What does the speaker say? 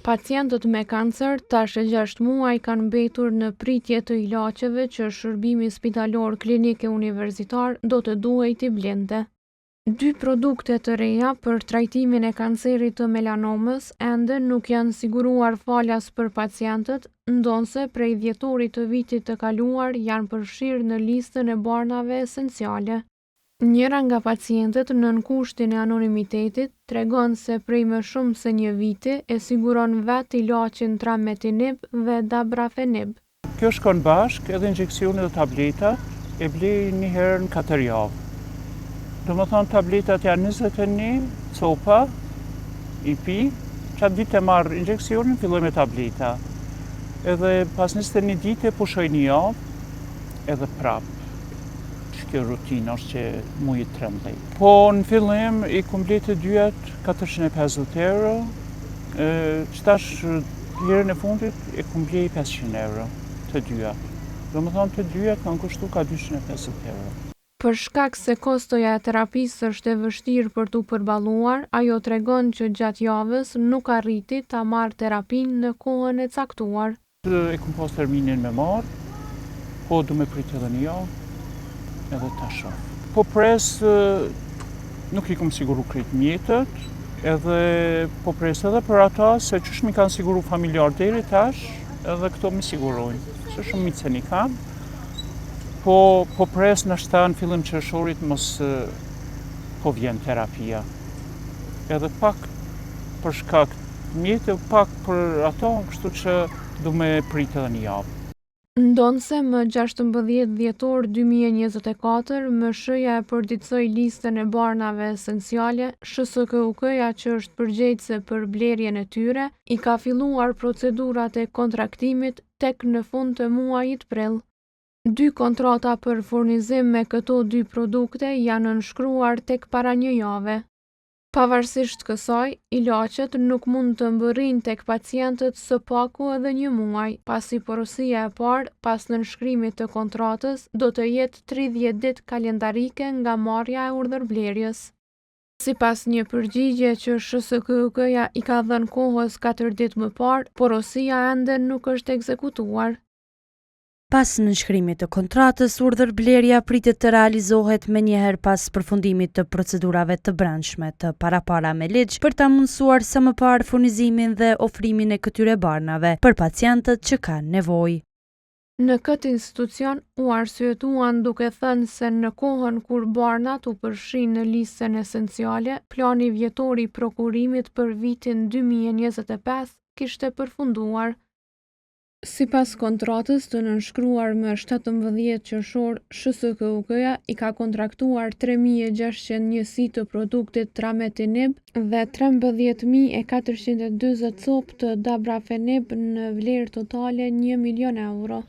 Pacientët me kancer tash e 6 muaj kanë mbetur në pritje të ilaçeve që shërbimi spitalor klinik e universitar do të duhej t'i blente. 2 produkte të reja për trajtimin e kancerit të melanomës ende nuk janë siguruar falas për pacientët, ndonse prej dhjetorit të vitit të kaluar janë përfshirë në listën e barnave esenciale. Njëra nga pacientët nën kushtin e anonimitetit tregon se prej më shumë se një viti e siguron vetë ilaçin trametinib dhe dabrafenib. Kjo shkon bashk edhe injeksionet dhe tabletat e blej një herë në 4 javë. Do më thonë tabletat janë 21 copa, i pi, qatë ditë e marrë injeksionin, filloj me tableta. Edhe pas 21 dite pushoj një javë edhe prapë. Kjo rutinë është që muj 13. Po në fillim i kumblet të dyat 450 euro, qëtash herën e fundit e kumblet 500 euro të dyat. Do më thonë të dyat kanë kushtu ka 250 euro. Për shkak se kostoja e terapisë është e vështirë për t'u përballuar, ajo tregon që gjatë javës nuk arriti ta marrë terapinë në kohën e caktuar. E kom pas terminin me marrë, po du me pritë edhe një javë. Edhe ta shoh. Po pres nuk i kom siguru krejt mjetët, edhe po pres edhe për ata se qësh mi kanë siguru familjar deri tash, edhe këto mi sigurojnë. Se shumë mitë se një kam. Po pres në shta në fillim qershorit mos po vjen terapia. Edhe pak për shkak mjetë, pak për ato, kështu që du me pritë edhe një javë. Ndonse më 16 dhjetor 2024, MSH-ja e përditësoi listën e barnave esenciale, SHSKUK-ja që është përgjegjëse për blerjen e tyre, i ka filluar procedurat e kontraktimit tek në fund të muajit prill. 2 kontrata për furnizim me këto 2 produkte janë nënshkruar tek para një jave. Pavarësisht kësaj, ilaçet nuk mund të mbërrijnë tek pacientët së paku edhe një muaj, pasi porosia e parë pas nënshkrimit të kontratës do të jetë 30 ditë kalendarike nga marrja e urdhërblerjes. Sipas një përgjigje që SHSKUK-ja i ka dhënë kohës 4 ditë më parë, porosia ende nuk është ekzekutuar. Pas nënshkrimit të kontratës, urdhërblerja pritet të realizohet menjëherë pas përfundimit të procedurave të brendshme të parapara me ligj për ta mundësuar sa më parë furnizimin dhe ofrimin e këtyre barnave për pacientët që kanë nevojë. Në këtë institucion u arsyetuan duke thënë se në kohën kur barnat u përfshin në listën esenciale, plani vjetor i prokurimit për vitin 2025 kishte përfunduar. Sipas kontratës të nënshkruar më 17 qershor, SHSKUK-ja i ka kontraktuar 3600 njësi të produktit trametinib dhe 13440 copë të dabrafenib në vlerë totale 1 milion euro.